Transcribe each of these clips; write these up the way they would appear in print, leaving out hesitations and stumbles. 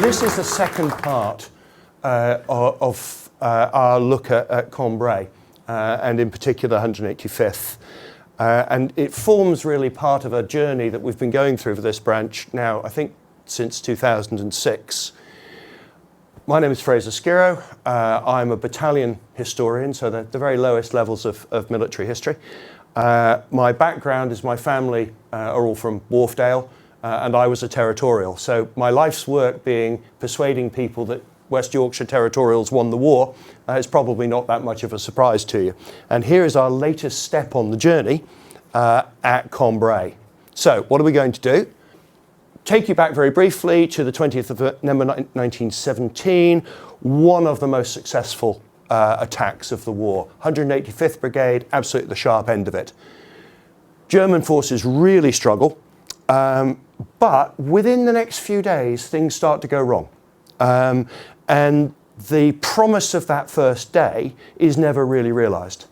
this is the second part of our look at Cambrai, and in particular 185th. And it forms really part of a journey that we've been going through for this branch now, I think, since 2006. My name is Fraser Skirrow. I'm a battalion historian, so the very lowest levels of military history. My background is my family are all from Wharfdale, and I was a territorial. So my life's work being persuading people that West Yorkshire territorials won the war is probably not that much of a surprise to you. And here is our latest step on the journey at Cambrai. So what are we going to do? Take you back very briefly to the 20th of November 1917, one of the most successful attacks of the war. 185th Brigade, absolutely the sharp end of it. German forces really struggle, but within the next few days, things start to go wrong. And the promise of that first day is never really realised.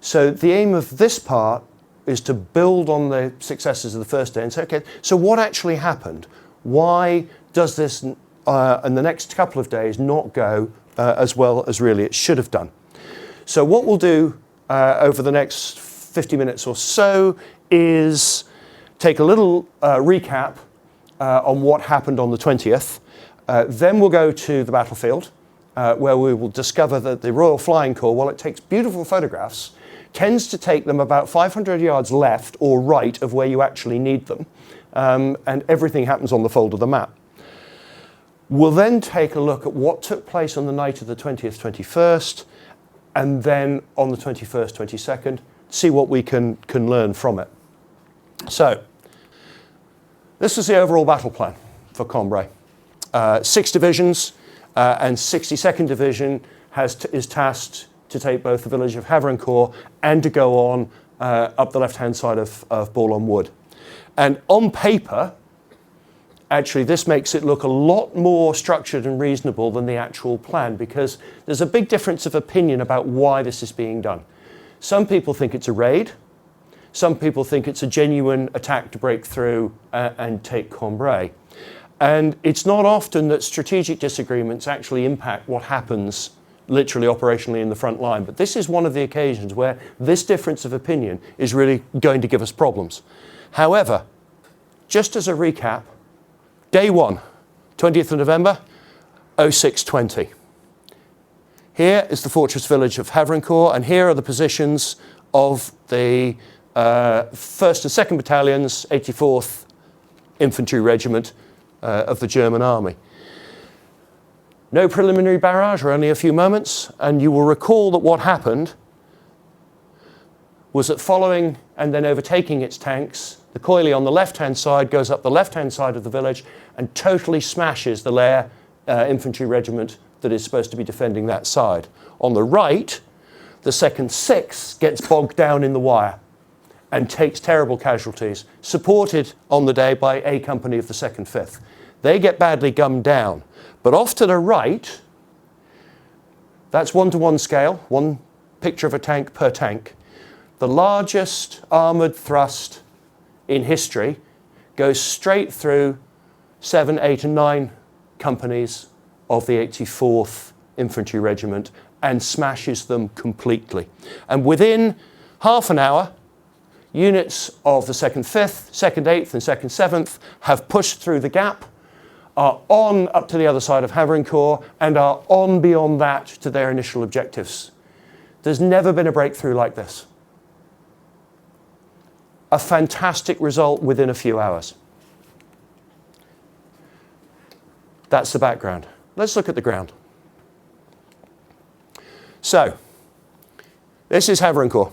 So the aim of this part is to build on the successes of the first day and say, okay, so what actually happened? Why does this in the next couple of days not go as well as really it should have done? So what we'll do over the next 50 minutes or so is take a little recap on what happened on the 20th. Then we'll go to the battlefield, where we will discover that the Royal Flying Corps, while it takes beautiful photographs, tends to take them about 500 yards left or right of where you actually need them, and everything happens on the fold of the map. We'll then take a look at what took place on the night of the 20th, 21st, and then on the 21st, 22nd, see what we can learn from it. So, this is the overall battle plan for Cambrai. 6 divisions, and 62nd Division is tasked to take both the village of Havrincourt and to go on up the left-hand side of Bourlon Wood. And on paper, actually, this makes it look a lot more structured and reasonable than the actual plan, because there's a big difference of opinion about why this is being done. Some people think it's a raid. Some people think it's a genuine attack to break through and take Cambrai. And it's not often that strategic disagreements actually impact what happens literally operationally in the front line. But this is one of the occasions where this difference of opinion is really going to give us problems. However, just as a recap, day 1, 20th of November, 0620. Here is the fortress village of Havrincourt, and here are the positions of the 1st and 2nd Battalions, 84th Infantry Regiment of the German Army. No preliminary barrage, or only a few moments, and you will recall that what happened was that following and then overtaking its tanks, the Coily on the left-hand side goes up the left-hand side of the village and totally smashes the Lair Infantry Regiment that is supposed to be defending that side. On the right, the 2nd 6th gets bogged down in the wire and takes terrible casualties, supported on the day by A Company of the 2nd 5th. They get badly gummed down. But off to the right, that's 1-to-1 scale, one picture of a tank per tank. The largest armoured thrust in history goes straight through 7, 8 and 9 companies of the 84th Infantry Regiment and smashes them completely. And within half an hour, units of the 2nd 5th, 2nd 8th and 2nd 7th have pushed through the gap, are on up to the other side of Havrincourt, and are on beyond that to their initial objectives. There's never been a breakthrough like this. A fantastic result within a few hours. That's the background. Let's look at the ground. So, this is Havrincourt.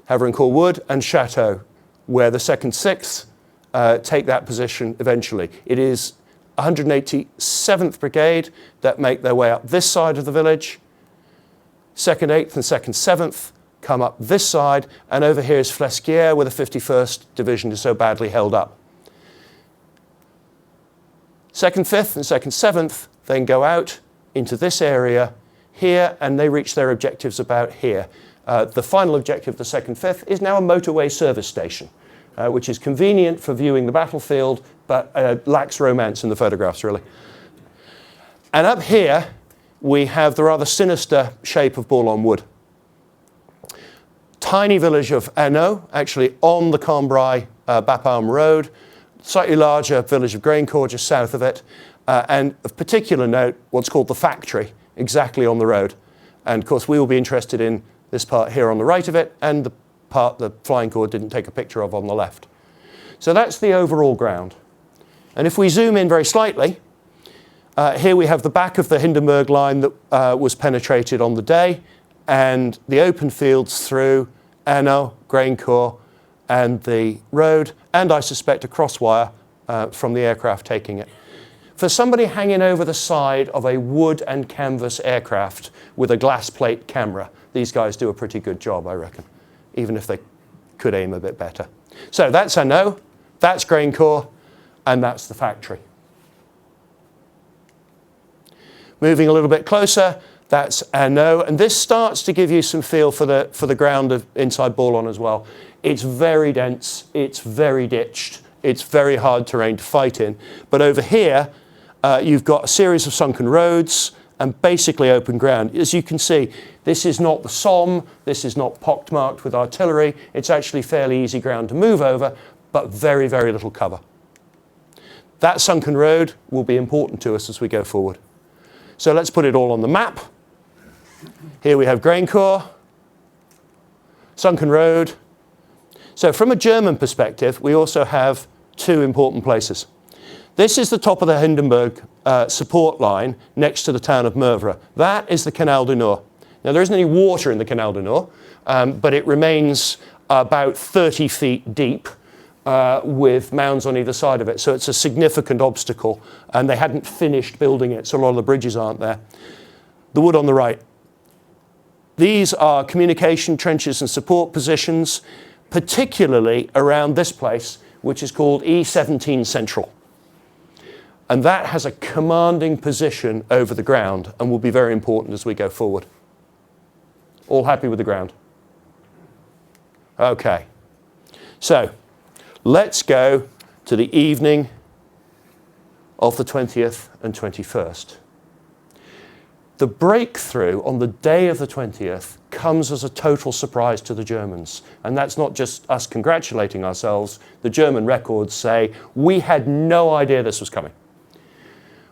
Havrincourt Wood and Chateau, where the 2nd 6th take that position eventually. It is 187th Brigade that make their way up this side of the village. 2nd 8th and 2nd 7th come up this side, and over here is Flesquières, where the 51st Division is so badly held up. 2nd 5th and 2nd 7th then go out into this area here, and they reach their objectives about here. The final objective of the 2nd 5th is now a motorway service station, which is convenient for viewing the battlefield, but lacks romance in the photographs, really. And up here, we have the rather sinister shape of Bourlon Wood. Tiny village of Hainaut, actually on the Cambrai Bapaume Road, slightly larger village of Havrincourt just south of it, and of particular note, what's called the factory, exactly on the road. And of course, we will be interested in this part here on the right of it, and the part the flying corps didn't take a picture of on the left. So that's the overall ground. And if we zoom in very slightly, here we have the back of the Hindenburg line that was penetrated on the day, and the open fields through Hainaut, Havrincourt, and the road, and I suspect a crosswire from the aircraft taking it. For somebody hanging over the side of a wood and canvas aircraft with a glass plate camera, these guys do a pretty good job, I reckon, even if they could aim a bit better. So that's Hainaut, that's Havrincourt, and that's the factory. Moving a little bit closer, that's Hainaut, and this starts to give you some feel for the ground inside Bourlon as well. It's very dense, it's very ditched, it's very hard terrain to fight in. But over here, you've got a series of sunken roads and basically open ground. As you can see, this is not the Somme, this is not pockmarked with artillery, it's actually fairly easy ground to move over, but very, very little cover. That sunken road will be important to us as we go forward. So let's put it all on the map. Here we have Havrincourt, sunken road. So from a German perspective, we also have two important places. This is the top of the Hindenburg support line next to the town of Mervre. That is the Canal du Nord. Now, there isn't any water in the Canal du Nord, but it remains about 30 feet deep with mounds on either side of it. So it's a significant obstacle, and they hadn't finished building it, so a lot of the bridges aren't there. The wood on the right. These are communication trenches and support positions, particularly around this place, which is called E17 Central. And that has a commanding position over the ground and will be very important as we go forward. All happy with the ground? Okay. So let's go to the evening of the 20th and 21st. The breakthrough on the day of the 20th comes as a total surprise to the Germans. And that's not just us congratulating ourselves. The German records say, we had no idea this was coming.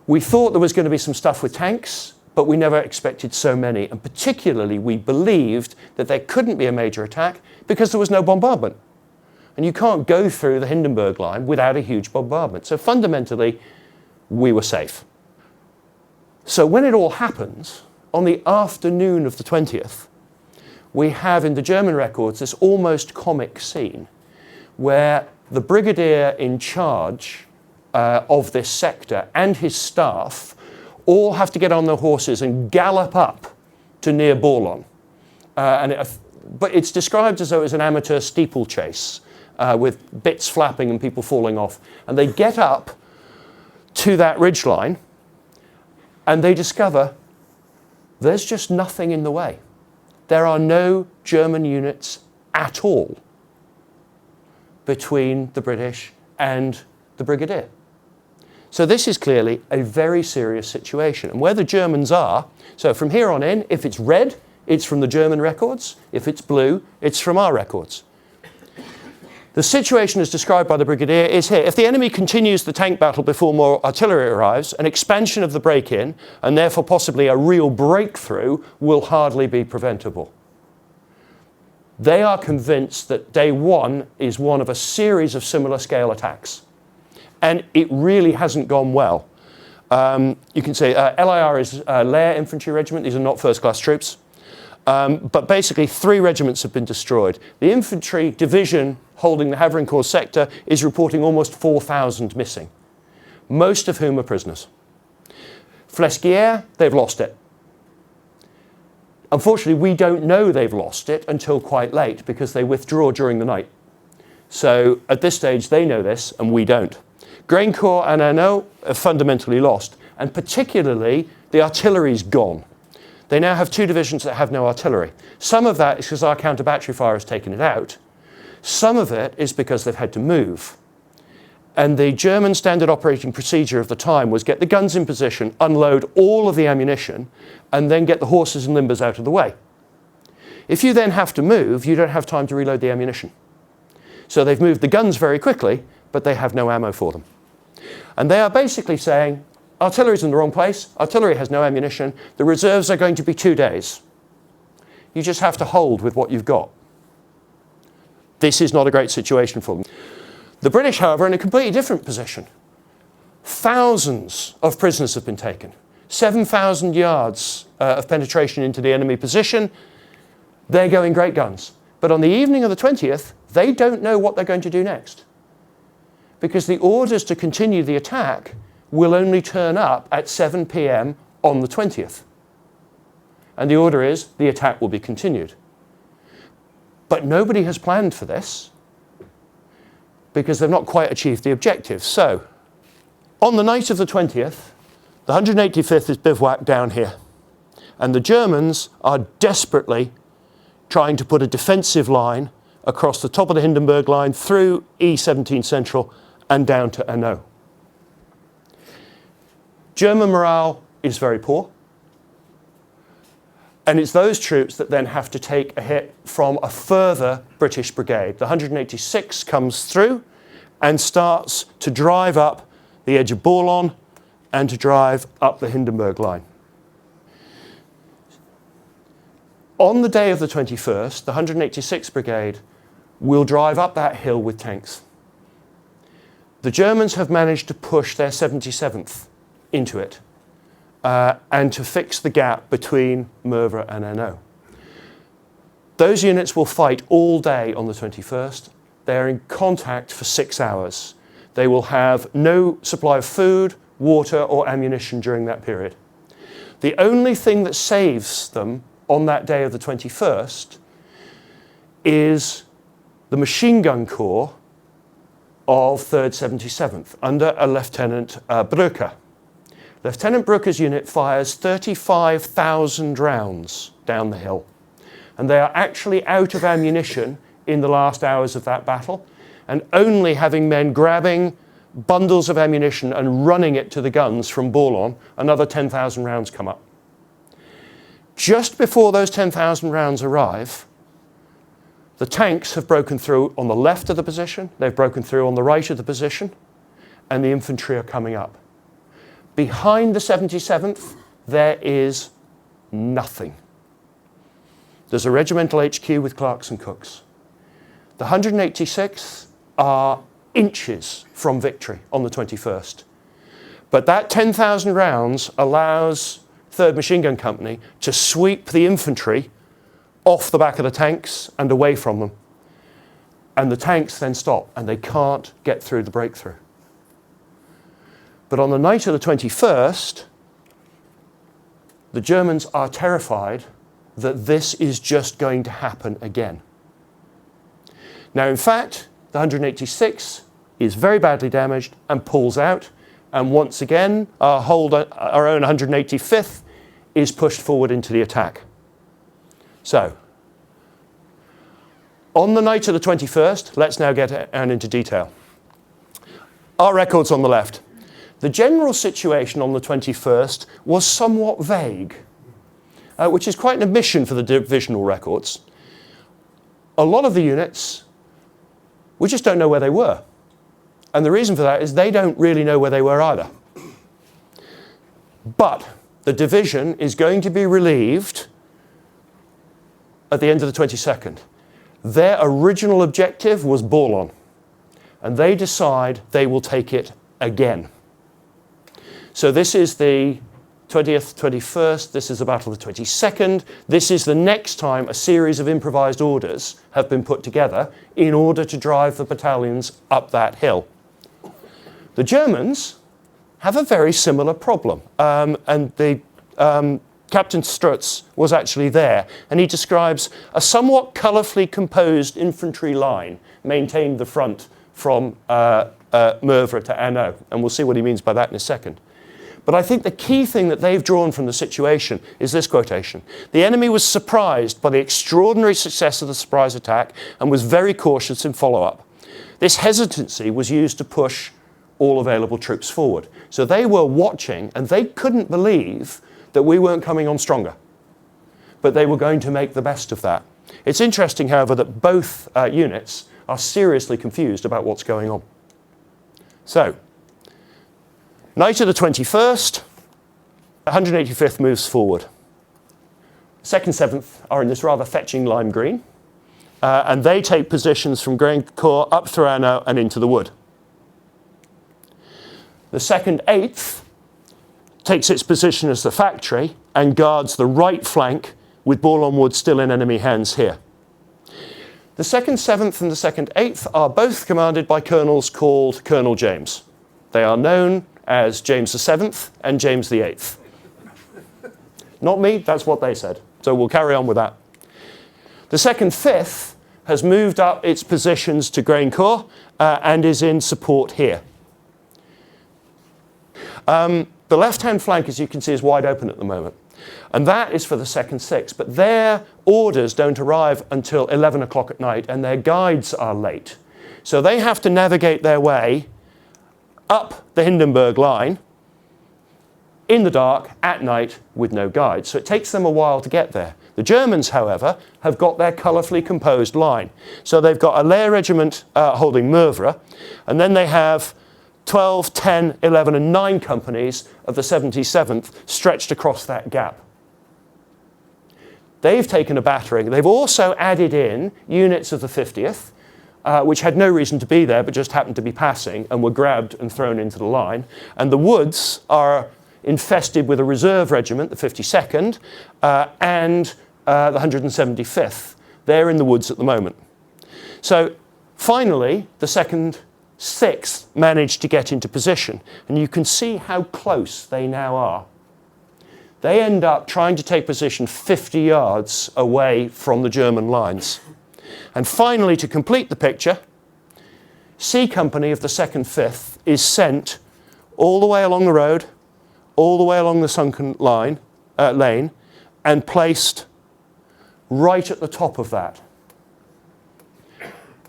We thought there was going to be some stuff with tanks, but we never expected so many. And particularly, we believed that there couldn't be a major attack because there was no bombardment. And you can't go through the Hindenburg line without a huge bombardment. So fundamentally, we were safe. So when it all happens, on the afternoon of the 20th, we have in the German records this almost comic scene where the brigadier in charge of this sector and his staff all have to get on their horses and gallop up to near Bourlon. But it's described as though it was an amateur steeplechase with bits flapping and people falling off. And they get up to that ridgeline and they discover there's just nothing in the way. There are no German units at all between the British and the Brigadier. So this is clearly a very serious situation. And where the Germans are, so from here on in, if it's red, it's from the German records. If it's blue, it's from our records. The situation as described by the Brigadier is here. If the enemy continues the tank battle before more artillery arrives, an expansion of the break-in, and therefore possibly a real breakthrough, will hardly be preventable. They are convinced that day one is one of a series of similar scale attacks. And it really hasn't gone well. You can say LIR is Layer Infantry Regiment. These are not first-class troops. But basically, 3 regiments have been destroyed. The infantry division holding the Havrincourt sector is reporting almost 4,000 missing, most of whom are prisoners. Flesquières, they've lost it. Unfortunately, we don't know they've lost it until quite late because they withdraw during the night. So at this stage, they know this and we don't. Havrincourt and Hainaut are fundamentally lost, and particularly the artillery's gone. They now have 2 divisions that have no artillery. Some of that is because our counter-battery fire has taken it out. Some of it is because they've had to move. And the German standard operating procedure of the time was get the guns in position, unload all of the ammunition, and then get the horses and limbers out of the way. If you then have to move, you don't have time to reload the ammunition. So they've moved the guns very quickly, but they have no ammo for them. And they are basically saying, artillery's in the wrong place, artillery has no ammunition, the reserves are going to be 2 days. You just have to hold with what you've got. This is not a great situation for them. The British, however, are in a completely different position. Thousands of prisoners have been taken. 7,000 yards of penetration into the enemy position. They're going great guns. But on the evening of the 20th, they don't know what they're going to do next. Because the orders to continue the attack will only turn up at 7 p.m. on the 20th. And the order is the attack will be continued. But nobody has planned for this, because they've not quite achieved the objective. So, on the night of the 20th, the 185th is bivouacked down here. And the Germans are desperately trying to put a defensive line across the top of the Hindenburg line through E17 Central and down to Hanau. German morale is very poor. And it's those troops that then have to take a hit from a further British brigade. The 186 comes through and starts to drive up the edge of Bourlon and to drive up the Hindenburg line. On the day of the 21st, the 186th Brigade will drive up that hill with tanks. The Germans have managed to push their 77th into it. And to fix the gap between Mervre and Hanau. Those units will fight all day on the 21st. They're in contact for 6 hours. They will have no supply of food, water, or ammunition during that period. The only thing that saves them on that day of the 21st is the machine gun corps of 3rd 77th under a Lieutenant Brücke. Lieutenant Brücke's unit fires 35,000 rounds down the hill. And they are actually out of ammunition in the last hours of that battle, and only having men grabbing bundles of ammunition and running it to the guns from Bourlon, another 10,000 rounds come up. Just before those 10,000 rounds arrive, the tanks have broken through on the left of the position, they've broken through on the right of the position, and the infantry are coming up. Behind the 77th, there is nothing. There's a regimental HQ with clerks and cooks. The 186th are inches from victory on the 21st. But that 10,000 rounds allows 3rd Machine Gun Company to sweep the infantry off the back of the tanks and away from them. And the tanks then stop, and they can't get through the breakthrough. But on the night of the 21st, the Germans are terrified that this is just going to happen again. Now, in fact, the 186 is very badly damaged and pulls out. And once again, our own 185th is pushed forward into the attack. So, on the night of the 21st, let's now get down into detail. Our records on the left. The general situation on the 21st was somewhat vague, which is quite an omission for the divisional records. A lot of the units, we just don't know where they were. And the reason for that is they don't really know where they were either. But the division is going to be relieved at the end of the 22nd. Their original objective was Bourlon, and they decide they will take it again. So this is the 20th, 21st, this is the Battle of the 22nd. This is the next time a series of improvised orders have been put together in order to drive the battalions up that hill. The Germans have a very similar problem, and the Captain Strutz was actually there, and he describes a somewhat colourfully composed infantry line maintained the front from Mervre to Hanau, and we'll see what he means by that in a second. But I think the key thing that they've drawn from the situation is this quotation. The enemy was surprised by the extraordinary success of the surprise attack and was very cautious in follow-up. This hesitancy was used to push all available troops forward. So they were watching, and they couldn't believe that we weren't coming on stronger. But they were going to make the best of that. It's interesting, however, that both units are seriously confused about what's going on. So, night of the 21st, 185th moves forward. 2nd, 7th are in this rather fetching lime green, and they take positions from Havrincourt up through Arnaud and into the wood. The 2nd, 8th takes its position as the factory and guards the right flank with Bourlon Wood still in enemy hands here. The 2nd, 7th and the 2nd, 8th are both commanded by colonels called Colonel James. They are known as James the 7th and James the 8th. Not me, that's what they said. So we'll carry on with that. The 2nd, 5th has moved up its positions to Havrincourt and is in support here. The left-hand flank, as you can see, is wide open at the moment. And that is for the 2nd, 6th. But their orders don't arrive until 11 o'clock at night, and their guides are late. So they have to navigate their way up the Hindenburg line in the dark, at night, with no guides. So it takes them a while to get there. The Germans, however, have got their colourfully composed line. So they've got a layer regiment holding Mervre, and then they have 12, 10, 11 and 9 companies of the 77th stretched across that gap. They've taken a battering. They've also added in units of the 50th, which had no reason to be there but just happened to be passing and were grabbed and thrown into the line. And the woods are infested with a reserve regiment, the 52nd, and the 175th. They're in the woods at the moment. So finally, the 2nd, 6th managed to get into position, and you can see how close they now are. They end up trying to take position 50 yards away from the German lines. And finally, to complete the picture, C Company of the 2nd, 5th is sent all the way along the road, all the way along the sunken lane, and placed right at the top of that,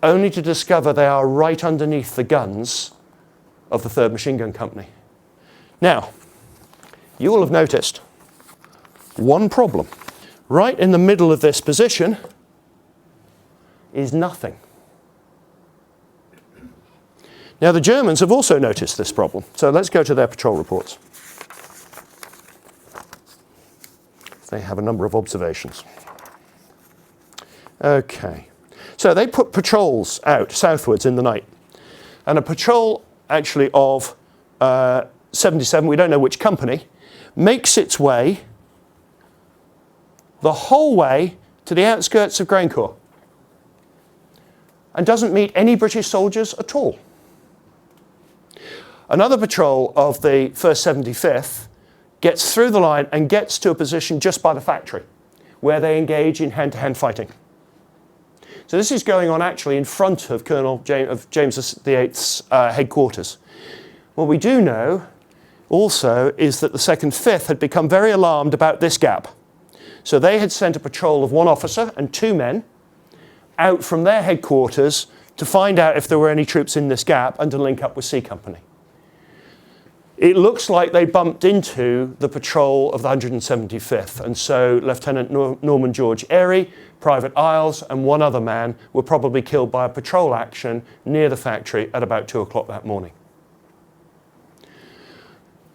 only to discover they are right underneath the guns of the 3rd Machine Gun Company. Now, you will have noticed one problem. Right in the middle of this position is nothing. Now, the Germans have also noticed this problem, so let's go to their patrol reports. They have a number of observations. Okay. So they put patrols out southwards in the night. And a patrol, actually, of 77, we don't know which company, makes its way the whole way to the outskirts of Havrincourt and doesn't meet any British soldiers at all. Another patrol of the 1st 75th gets through the line and gets to a position just by the factory where they engage in hand-to-hand fighting. So this is going on actually in front of James VIII's headquarters. What we do know also is that the 2nd, 5th had become very alarmed about this gap. So they had sent a patrol of 1 officer and 2 men out from their headquarters to find out if there were any troops in this gap and to link up with C Company. It looks like they bumped into the patrol of the 175th, and so Lieutenant Norman George Airy, Private Isles, and 1 other man were probably killed by a patrol action near the factory at about 2 o'clock that morning.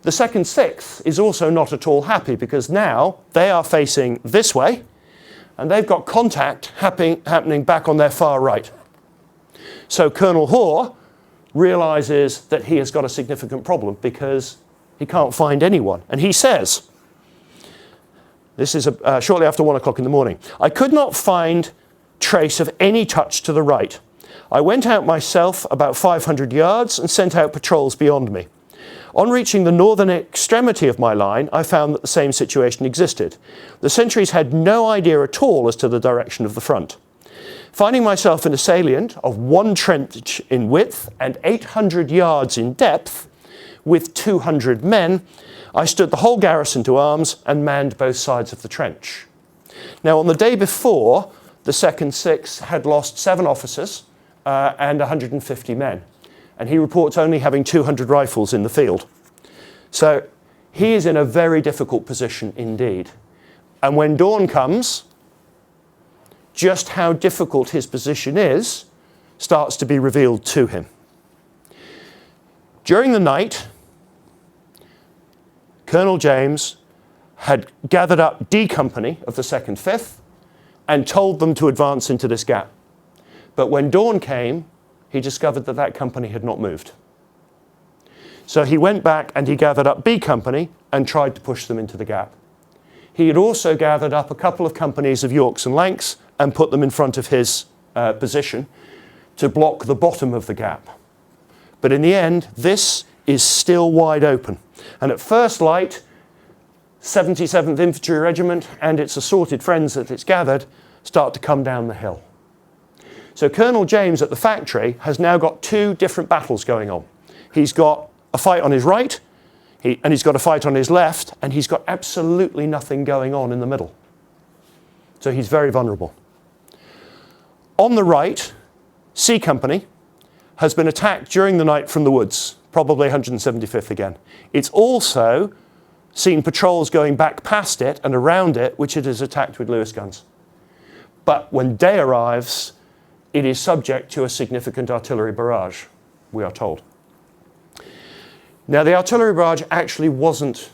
The 2nd, 6th is also not at all happy because now they are facing this way, and they've got contact happening back on their far right. So Colonel Hoare realizes that he has got a significant problem because he can't find anyone. And he says, this is shortly after 1 o'clock in the morning, "I could not find trace of any touch to the right. I went out myself about 500 yards and sent out patrols beyond me. On reaching the northern extremity of my line, I found that the same situation existed. The sentries had no idea at all as to the direction of the front. Finding myself in a salient of 1 trench in width and 800 yards in depth, with 200 men, I stood the whole garrison to arms and manned both sides of the trench." Now, on the day before, the 2nd, 6th had lost 7 officers and 150 men. and he reports only having 200 rifles in the field. So he is in a very difficult position indeed. And when dawn comes, just how difficult his position is starts to be revealed to him. During the night, Colonel James had gathered up D Company of the 2nd 5th and told them to advance into this gap. But when dawn came, he discovered that that company had not moved. So he went back and he gathered up B Company and tried to push them into the gap. He had also gathered up a couple of companies of Yorks and Lancs and put them in front of his position to block the bottom of the gap. But in the end, this is still wide open. And at first light, 77th Infantry Regiment and its assorted friends that it's gathered start to come down the hill. So Colonel James at the factory has now got two different battles going on. He's got a fight on his right, and he's got a fight on his left, and he's got absolutely nothing going on in the middle. So he's very vulnerable. On the right, C Company has been attacked during the night from the woods, probably 175th again. It's also seen patrols going back past it and around it, which it has attacked with Lewis guns. But when day arrives, it is subject to a significant artillery barrage, we are told. Now, the artillery barrage actually wasn't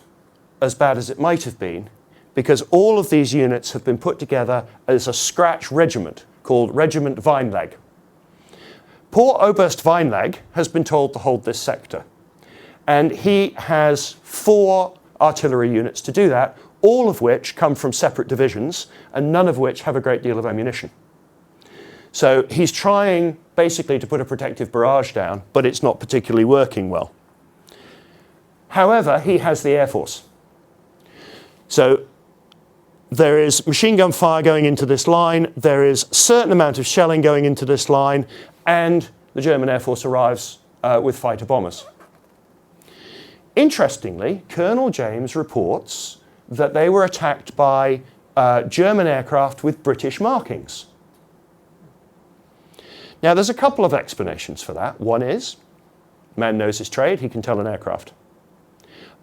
as bad as it might have been, because all of these units have been put together as a scratch regiment called Regiment Weinleg. Poor Oberst Weinleg has been told to hold this sector, and he has 4 artillery units to do that, all of which come from separate divisions and none of which have a great deal of ammunition. So he's trying basically to put a protective barrage down, but it's not particularly working well. However, he has the Air Force. So there is machine gun fire going into this line, there is a certain amount of shelling going into this line, and the German Air Force arrives with fighter bombers. Interestingly, Colonel James reports that they were attacked by German aircraft with British markings. Now, there's a couple of explanations for that. One is, man knows his trade, he can tell an aircraft.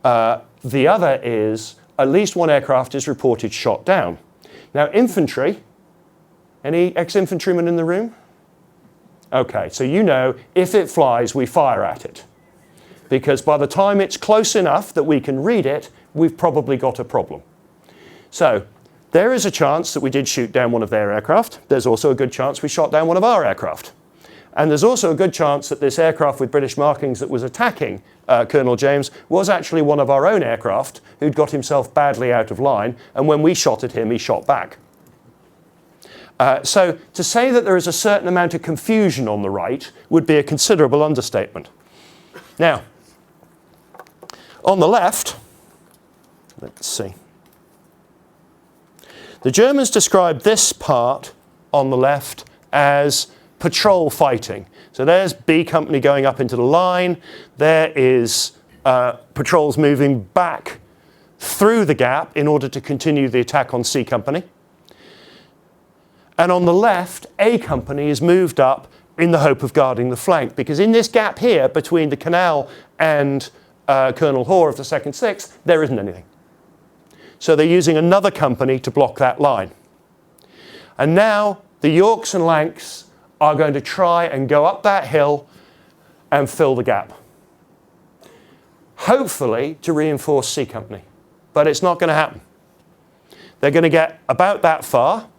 The other is, at least one aircraft is reported shot down. Now, infantry, any ex-infantrymen in the room? Okay, so you know, if it flies, we fire at it. Because by the time it's close enough that we can read it, we've probably got a problem. So there is a chance that we did shoot down one of their aircraft. There's also a good chance we shot down one of our aircraft. And there's also a good chance that this aircraft with British markings that was attacking Colonel James was actually one of our own aircraft who'd got himself badly out of line, and when we shot at him, he shot back. So to say that there is a certain amount of confusion on the right would be a considerable understatement. Now, on the left, let's see. The Germans described this part on the left as patrol fighting. So there's B Company going up into the line. There is patrols moving back through the gap in order to continue the attack on C Company. And on the left, A Company is moved up in the hope of guarding the flank, because in this gap here between the canal and Colonel Hoare of the 2nd 6th, there isn't anything. So they're using another company to block that line. And now the Yorks and Lancs are going to try and go up that hill and fill the gap. Hopefully to reinforce C Company, but it's not going to happen. They're going to get about that far,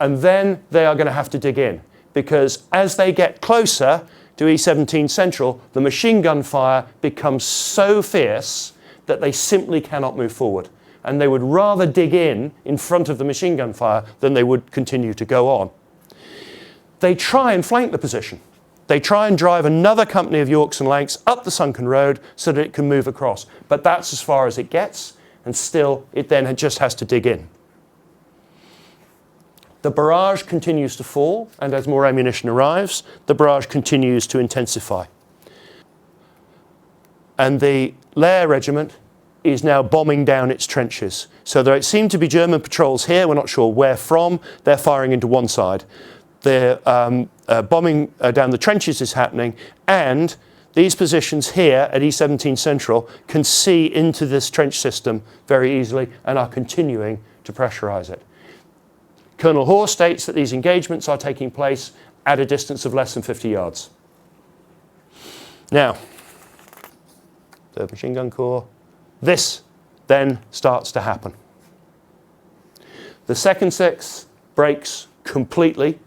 and then they are going to have to dig in, because as they get closer to E17 Central, the machine gun fire becomes so fierce that they simply cannot move forward. And they would rather dig in front of the machine gun fire than they would continue to go on. They try and flank the position. They try and drive another company of Yorks and Lancs up the sunken road so that it can move across. But that's as far as it gets, and still it then just has to dig in. The barrage continues to fall, and as more ammunition arrives, the barrage continues to intensify. And the Lair Regiment is now bombing down its trenches. So there seem to be German patrols here, we're not sure where from. They're firing into one side. They're bombing down the trenches is happening, and these positions here at E17 Central can see into this trench system very easily and are continuing to pressurise it. Colonel Hoare states that these engagements are taking place at a distance of less than 50 yards. Now, 3rd Machine Gun Corps, this then starts to happen. The 2nd 6th breaks completely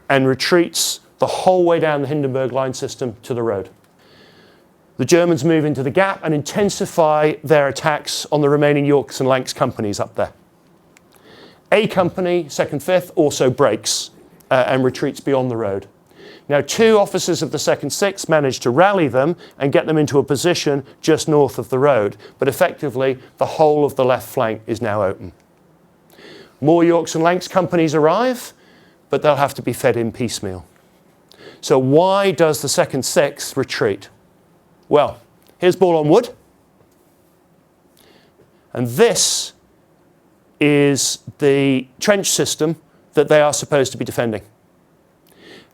and retreats the whole way down the Hindenburg line system to the road. The Germans move into the gap and intensify their attacks on the remaining Yorks and Lanks companies up there. A company, 2nd 5th, also breaks and retreats beyond the road. Now, 2 officers of the 2nd 6th manage to rally them and get them into a position just north of the road, but effectively the whole of the left flank is now open. More Yorks and Lanks companies arrive, but they'll have to be fed in piecemeal. So why does the 2nd 6th retreat? Well, here's Bourlon Wood, and this is the trench system that they are supposed to be defending.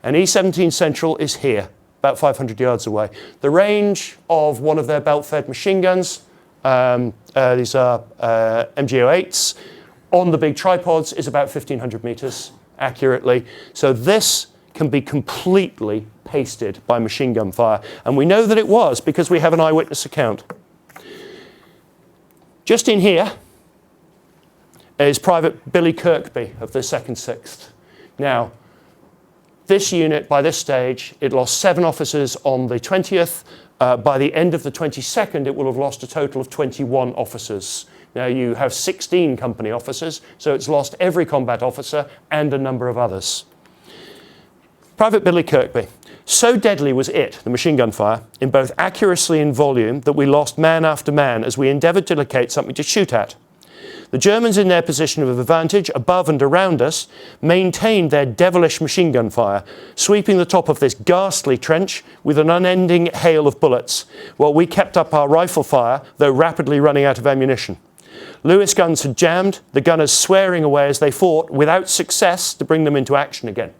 And E17 Central is here, about 500 yards away. The range of one of their belt-fed machine guns, these are MG08s, on the big tripods is about 1,500 metres accurately. So this can be completely pasted by machine gun fire. And we know that it was because we have an eyewitness account. Just in here is Private Billy Kirkby of the 2nd 6th. Now, this unit, by this stage, it lost 7 officers on the 20th. By the end of the 22nd, it will have lost a total of 21 officers. Now, you have 16 company officers, so it's lost every combat officer and a number of others. Private Billy Kirkby. So deadly was it, the machine gun fire, in both accuracy and volume, that we lost man after man as we endeavoured to locate something to shoot at. The Germans, in their position of advantage above and around us, maintained their devilish machine gun fire, sweeping the top of this ghastly trench with an unending hail of bullets, while we kept up our rifle fire, though rapidly running out of ammunition. Lewis guns had jammed, the gunners swearing away as they fought, without success to bring them into action again.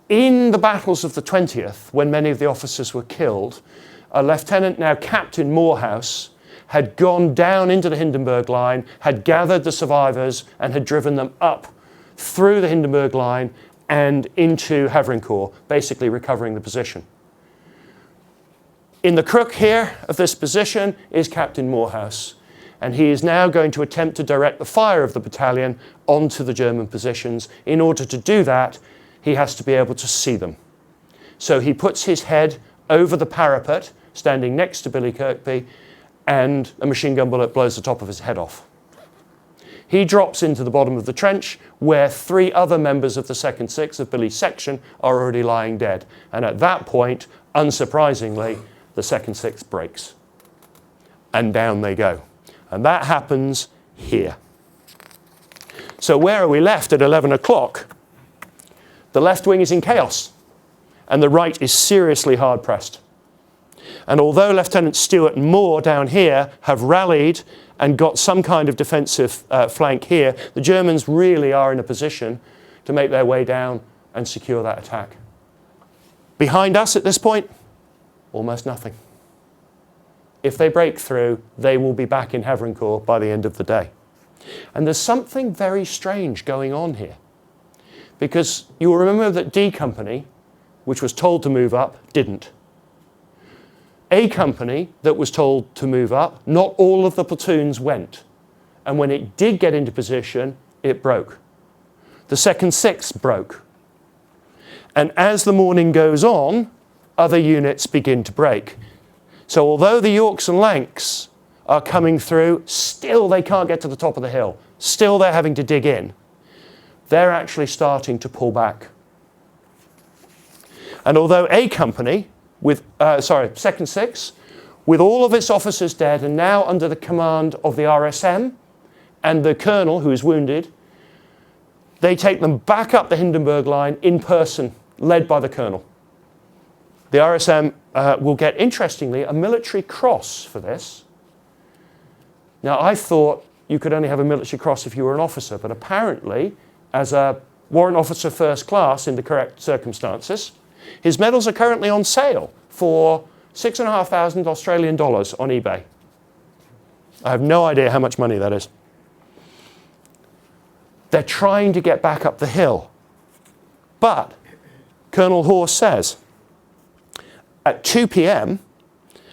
In the battles of the 20th, when many of the officers were killed, a lieutenant, now Captain Morehouse, had gone down into the Hindenburg line, had gathered the survivors and had driven them up through the Hindenburg line and into Havrincourt, basically recovering the position. In the crook here of this position is Captain Morehouse, and he is now going to attempt to direct the fire of the battalion onto the German positions. In order to do that, he has to be able to see them. So he puts his head over the parapet, standing next to Billy Kirkby, and a machine gun bullet blows the top of his head off. He drops into the bottom of the trench where 3 other members of the 2nd 6th of Billy's section are already lying dead. And at that point, unsurprisingly, the 2nd 6th breaks. And down they go. And that happens here. So where are we left at 11 o'clock? The left wing is in chaos, and the right is seriously hard-pressed. And although Lieutenant Stewart and Moore down here have rallied and got some kind of defensive flank here, the Germans really are in a position to make their way down and secure that attack. Behind us at this point, almost nothing. If they break through, they will be back in Havrincourt by the end of the day. And there's something very strange going on here. Because you'll remember that D Company, which was told to move up, didn't. A Company that was told to move up, not all of the platoons went. And when it did get into position, it broke. The 2nd 6th broke. And as the morning goes on, other units begin to break. So although the Yorks and Lanks are coming through, still they can't get to the top of the hill. Still they're having to dig in. They're actually starting to pull back. And although A Company, with 2nd 6th, with all of its officers dead and now under the command of the RSM and the colonel who is wounded, they take them back up the Hindenburg line in person, led by the colonel. The RSM will get, interestingly, a military cross for this. Now, I thought you could only have a military cross if you were an officer, but apparently, as a warrant officer first class in the correct circumstances, His medals are currently on sale for $6,500 Australian dollars on eBay. I have no idea how much money that is. They're trying to get back up the hill. But Colonel Horse says, at 2 p.m,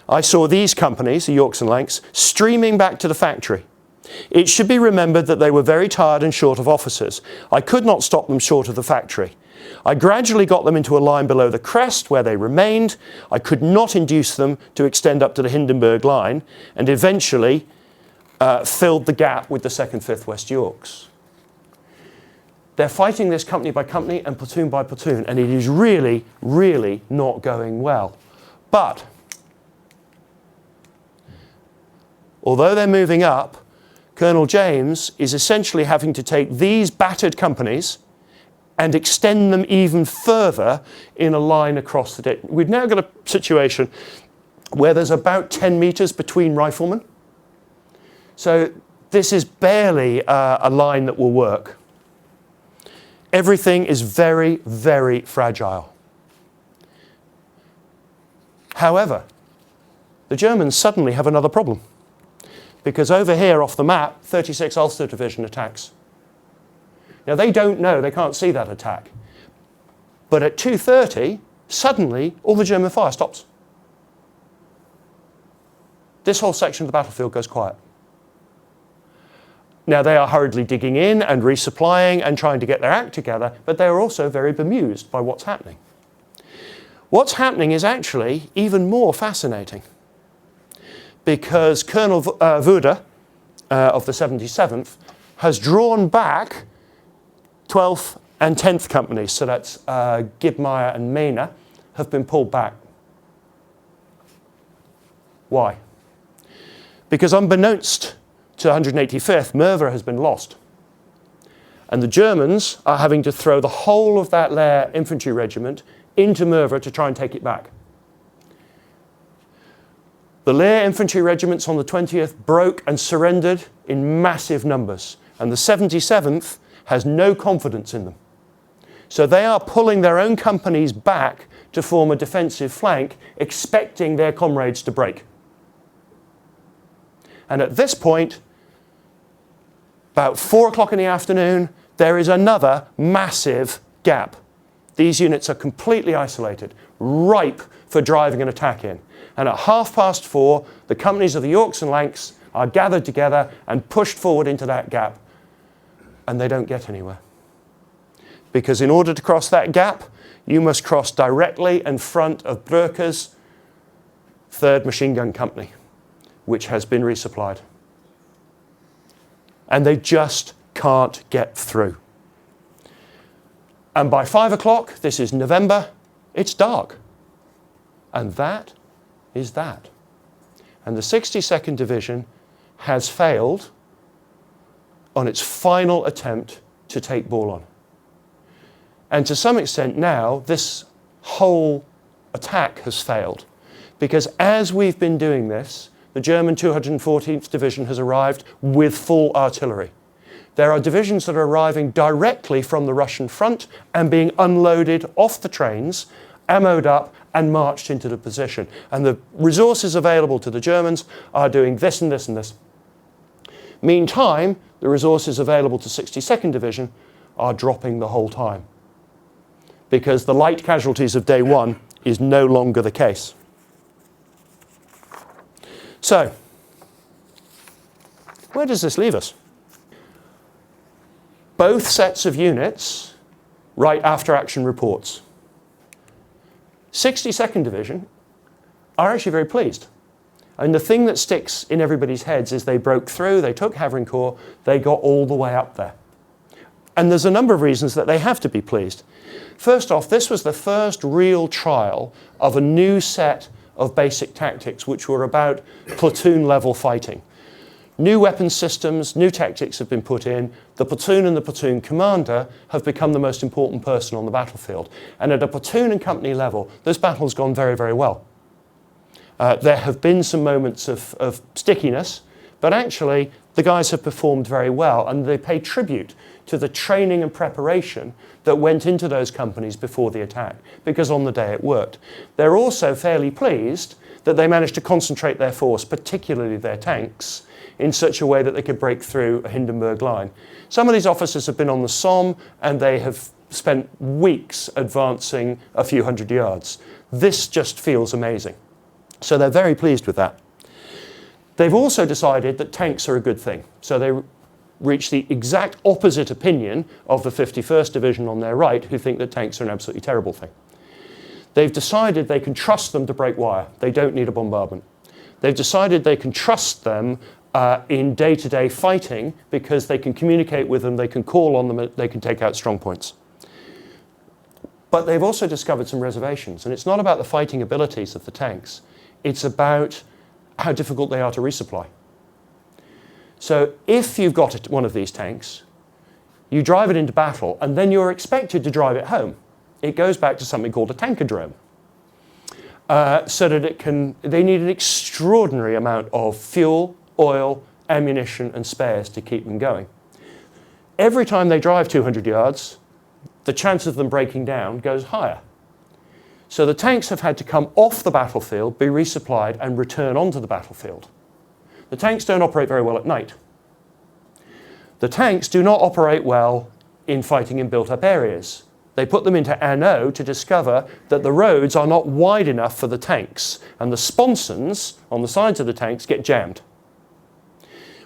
I saw these companies, the Yorks and Lancs, streaming back to the factory. It should be remembered that they were very tired and short of officers. I could not stop them short of the factory. I gradually got them into a line below the crest where they remained. I could not induce them to extend up to the Hindenburg line, and eventually filled the gap with the 2nd 5th West Yorks. They're fighting this company by company and platoon by platoon, and it is really, really not going well. But although they're moving up, Colonel James is essentially having to take these battered companies and extend them even further in a line across the ditch. We've now got a situation where there's about 10 meters between riflemen. So this is barely a line that will work. Everything is very, very fragile. However, the Germans suddenly have another problem, because over here off the map, 36th Ulster Division attacks. Now they don't know, they can't see that attack. But at 2:30, suddenly all the German fire stops. This whole section of the battlefield goes quiet. Now they are hurriedly digging in and resupplying and trying to get their act together, but they are also very bemused by what's happening. What's happening is actually even more fascinating, because Colonel Wood of the 77th has drawn back 12th and 10th companies, so that's Gibmeyer and Mena, have been pulled back. Why? Because unbeknownst to 185th, Merva has been lost. And the Germans are having to throw the whole of that Lair infantry regiment into Merva to try and take it back. The Lair infantry regiments on the 20th broke and surrendered in massive numbers, and the 77th has no confidence in them. So they are pulling their own companies back to form a defensive flank, expecting their comrades to break. And at this point, about 4 o'clock in the afternoon, there is another massive gap. These units are completely isolated, ripe for driving an attack in. And at 4:30, the companies of the Yorks and Lancs are gathered together and pushed forward into that gap. And they don't get anywhere. Because in order to cross that gap, you must cross directly in front of Brücke's 3rd Machine Gun Company, which has been resupplied. And they just can't get through. And by 5 o'clock, this is November, it's dark. And that is that. And the 62nd Division has failed on its final attempt to take Bourlon. And to some extent now, this whole attack has failed. Because as we've been doing this, the German 214th Division has arrived with full artillery. There are divisions that are arriving directly from the Russian front and being unloaded off the trains, ammoed up and marched into the position. And the resources available to the Germans are doing this and this and this. Meantime, the resources available to 62nd Division are dropping the whole time, because the light casualties of day one is no longer the case. So, where does this leave us? Both sets of units write after-action reports. 62nd Division are actually very pleased. And the thing that sticks in everybody's heads is they broke through, they took Havrincourt, they got all the way up there. And there's a number of reasons that they have to be pleased. First off, this was the first real trial of a new set of basic tactics, which were about platoon level fighting. New weapon systems, new tactics have been put in. The platoon and the platoon commander have become the most important person on the battlefield. And at a platoon and company level, this battle's gone very, very well. There have been some moments of stickiness, but actually the guys have performed very well, and they pay tribute to the training and preparation that went into those companies before the attack, because on the day it worked. They're also fairly pleased that they managed to concentrate their force, particularly their tanks, in such a way that they could break through a Hindenburg line. Some of these officers have been on the Somme, and they have spent weeks advancing a few hundred yards. This just feels amazing. So they're very pleased with that. They've also decided that tanks are a good thing. So they reach the exact opposite opinion of the 51st Division on their right, who think that tanks are an absolutely terrible thing. They've decided they can trust them to break wire. They don't need a bombardment. They've decided they can trust them in day-to-day fighting because they can communicate with them, they can call on them, they can take out strong points. But they've also discovered some reservations, and it's not about the fighting abilities of the tanks. It's about how difficult they are to resupply. So if you've got one of these tanks, you drive it into battle, and then you're expected to drive it home. It goes back to something called a tankerdrome. So that they need an extraordinary amount of fuel, oil, ammunition, and spares to keep them going. Every time they drive 200 yards, the chance of them breaking down goes higher. So the tanks have had to come off the battlefield, be resupplied, and return onto the battlefield. The tanks don't operate very well at night. The tanks do not operate well in fighting in built-up areas. They put them into anneaux to discover that the roads are not wide enough for the tanks, and the sponsons on the sides of the tanks get jammed.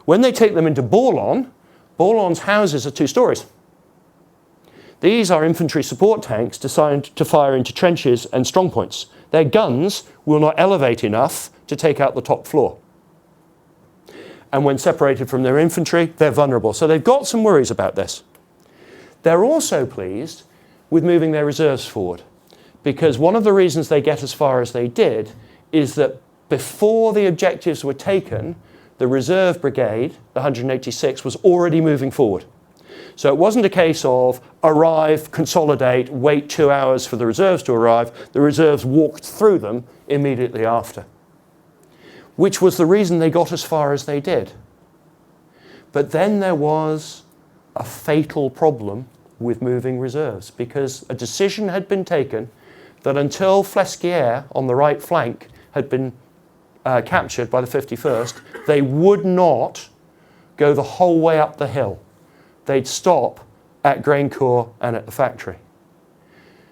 When they take them into Bourlon, Bourlon's houses are 2 stories. These are infantry support tanks designed to fire into trenches and strongpoints. Their guns will not elevate enough to take out the top floor. And when separated from their infantry, they're vulnerable. So they've got some worries about this. They're also pleased with moving their reserves forward, because one of the reasons they get as far as they did is that before the objectives were taken, the reserve brigade, the 186, was already moving forward. So it wasn't a case of arrive, consolidate, wait 2 hours for the reserves to arrive. The reserves walked through them immediately after, which was the reason they got as far as they did. But then there was a fatal problem with moving reserves, because a decision had been taken that until Flesquières on the right flank had been captured by the 51st, they would not go the whole way up the hill. They'd stop at Graincourt and at the factory.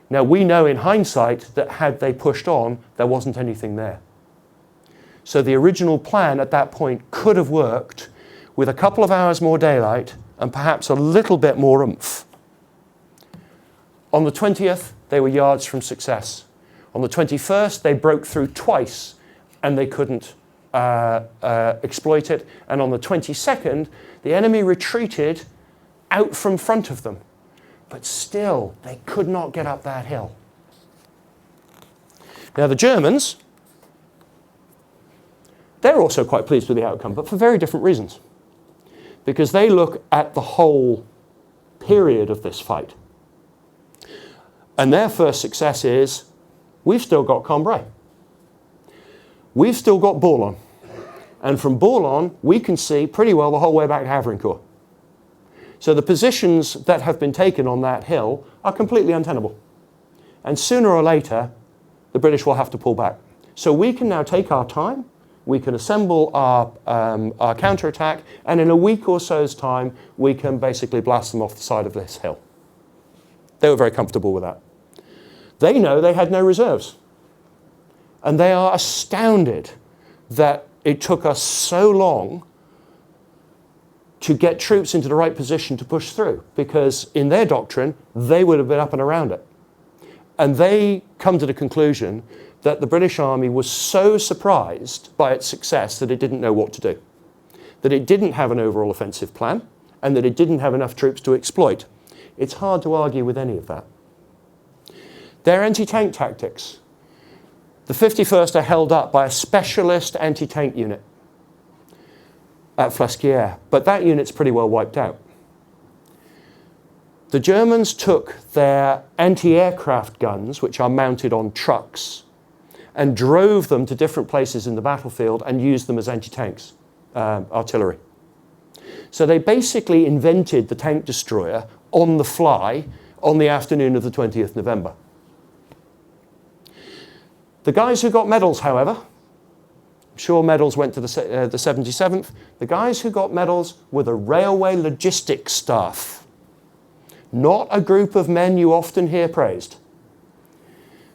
Now we know in hindsight that had they pushed on, there wasn't anything there. So the original plan at that point could have worked with a couple of hours more daylight and perhaps a little bit more oomph. On the 20th, they were yards from success. On the 21st, they broke through twice and they couldn't exploit it. And on the 22nd, the enemy retreated out from front of them. But still, they could not get up that hill. Now the Germans, they're also quite pleased with the outcome, but for very different reasons. Because they look at the whole period of this fight. And their first success is, we've still got Cambrai. We've still got Bourlon. And from Bourlon, we can see pretty well the whole way back to Havrincourt. So the positions that have been taken on that hill are completely untenable. And sooner or later, the British will have to pull back. So we can now take our time, we can assemble our counterattack, and in a week or so's time, we can basically blast them off the side of this hill. They were very comfortable with that. They know they had no reserves. And they are astounded that it took us so long to get troops into the right position to push through, because in their doctrine, they would have been up and around it. And they come to the conclusion that the British Army was so surprised by its success that it didn't know what to do, that it didn't have an overall offensive plan, and that it didn't have enough troops to exploit. It's hard to argue with any of that. Their anti-tank tactics. The 51st are held up by a specialist anti-tank unit at Flesquières, but that unit's pretty well wiped out. The Germans took their anti-aircraft guns, which are mounted on trucks, and drove them to different places in the battlefield and used them as anti-tanks, artillery. So they basically invented the tank destroyer on the fly on the afternoon of the 20th November. The guys who got medals, however, I'm sure medals went to the 77th, the guys who got medals were the railway logistics staff, not a group of men you often hear praised.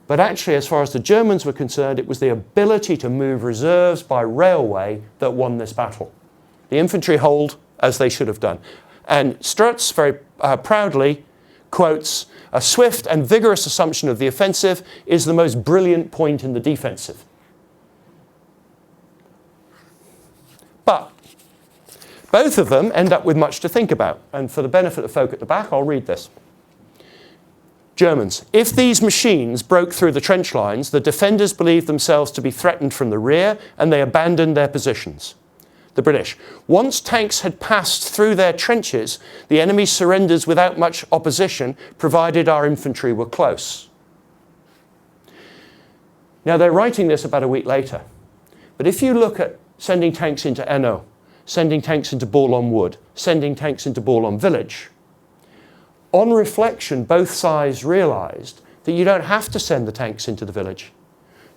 But actually, as far as the Germans were concerned, it was the ability to move reserves by railway that won this battle. The infantry hold as they should have done. And Struts very proudly quotes, "A swift and vigorous assumption of the offensive is the most brilliant point in the defensive." But both of them end up with much to think about. And for the benefit of folk at the back, I'll read this. Germans: "If these machines broke through the trench lines, the defenders believed themselves to be threatened from the rear and they abandoned their positions." The British: "Once tanks had passed through their trenches, the enemy surrenders without much opposition, provided our infantry were close." Now they're writing this about a week later. But if you look at sending tanks into Hainaut, sending tanks into Bourlon Wood, sending tanks into Bourlon Village, on reflection, both sides realised that you don't have to send the tanks into the village.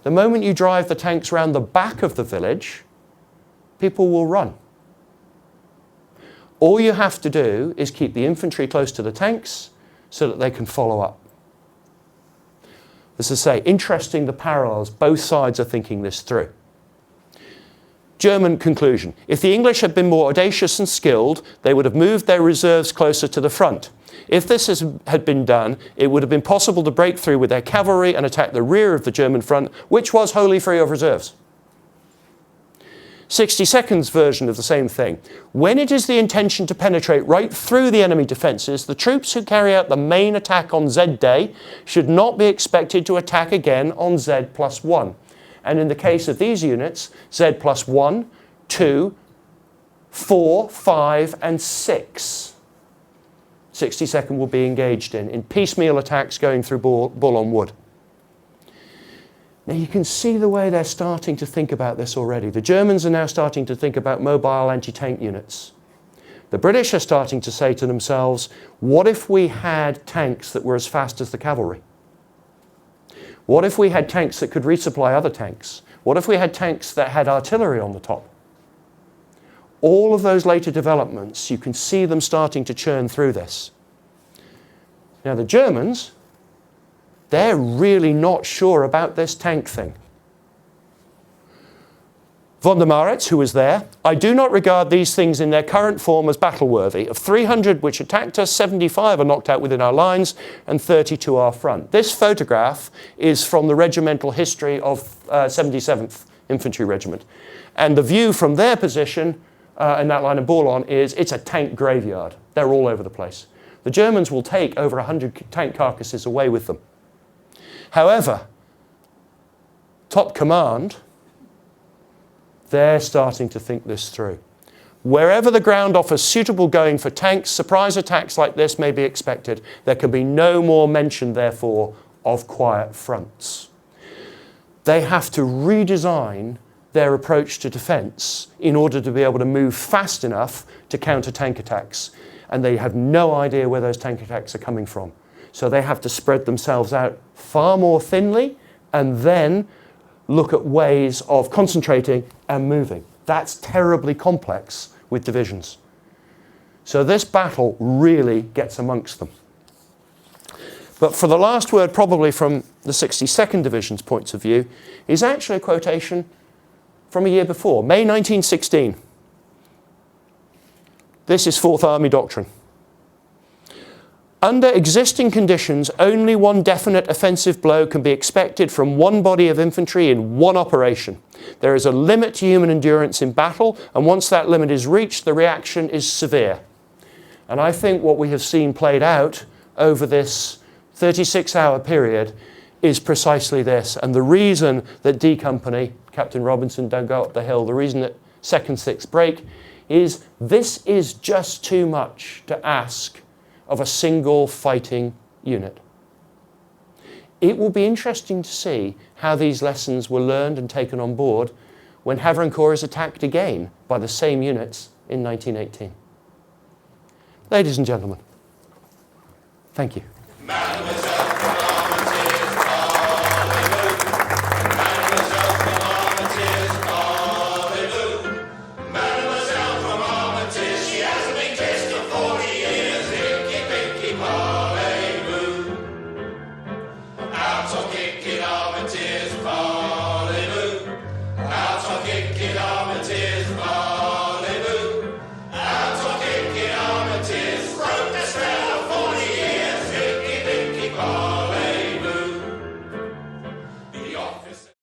The moment you drive the tanks round the back of the village, people will run. All you have to do is keep the infantry close to the tanks so that they can follow up. As I say, interesting the parallels. Both sides are thinking this through. German conclusion: "If the English had been more audacious and skilled, they would have moved their reserves closer to the front. If this had been done, it would have been possible to break through with their cavalry and attack the rear of the German front, which was wholly free of reserves." 62nd's version of the same thing: "When it is the intention to penetrate right through the enemy defences, the troops who carry out the main attack on Z Day should not be expected to attack again on Z+1. And in the case of these units, Z+1, 2, 4, 5, and 6. 62nd will be engaged in piecemeal attacks going through Bourlon Wood." Now you can see the way they're starting to think about this already. The Germans are now starting to think about mobile anti-tank units. The British are starting to say to themselves, what if we had tanks that were as fast as the cavalry? What if we had tanks that could resupply other tanks? What if we had tanks that had artillery on the top? All of those later developments, you can see them starting to churn through this. Now the Germans, they're really not sure about this tank thing. Von der Maritz, who was there: "I do not regard these things in their current form as battle-worthy. Of 300 which attacked us, 75 are knocked out within our lines and 30 to our front." This photograph is from the regimental history of 77th Infantry Regiment. And the view from their position in that line of Bourlon is it's a tank graveyard. They're all over the place. The Germans will take over 100 tank carcasses away with them. However, top command, they're starting to think this through. Wherever the ground offers suitable going for tanks, surprise attacks like this may be expected. There can be no more mention, therefore, of quiet fronts. They have to redesign their approach to defence in order to be able to move fast enough to counter tank attacks. And they have no idea where those tank attacks are coming from. So they have to spread themselves out far more thinly and then look at ways of concentrating and moving. That's terribly complex with divisions. So this battle really gets amongst them. But for the last word, probably from the 62nd Division's points of view, is actually a quotation from a year before, May 1916. This is Fourth Army doctrine. "Under existing conditions, only one definite offensive blow can be expected from one body of infantry in one operation. There is a limit to human endurance in battle, and once that limit is reached, the reaction is severe." And I think what we have seen played out over this 36-hour period is precisely this. And the reason that D Company, Captain Robinson, don't go up the hill, the reason that 2nd, 6th break, is this is just too much to ask of a single fighting unit. It will be interesting to see how these lessons were learned and taken on board when Havrincourt is attacked again by the same units in 1918. Ladies and gentlemen, thank you.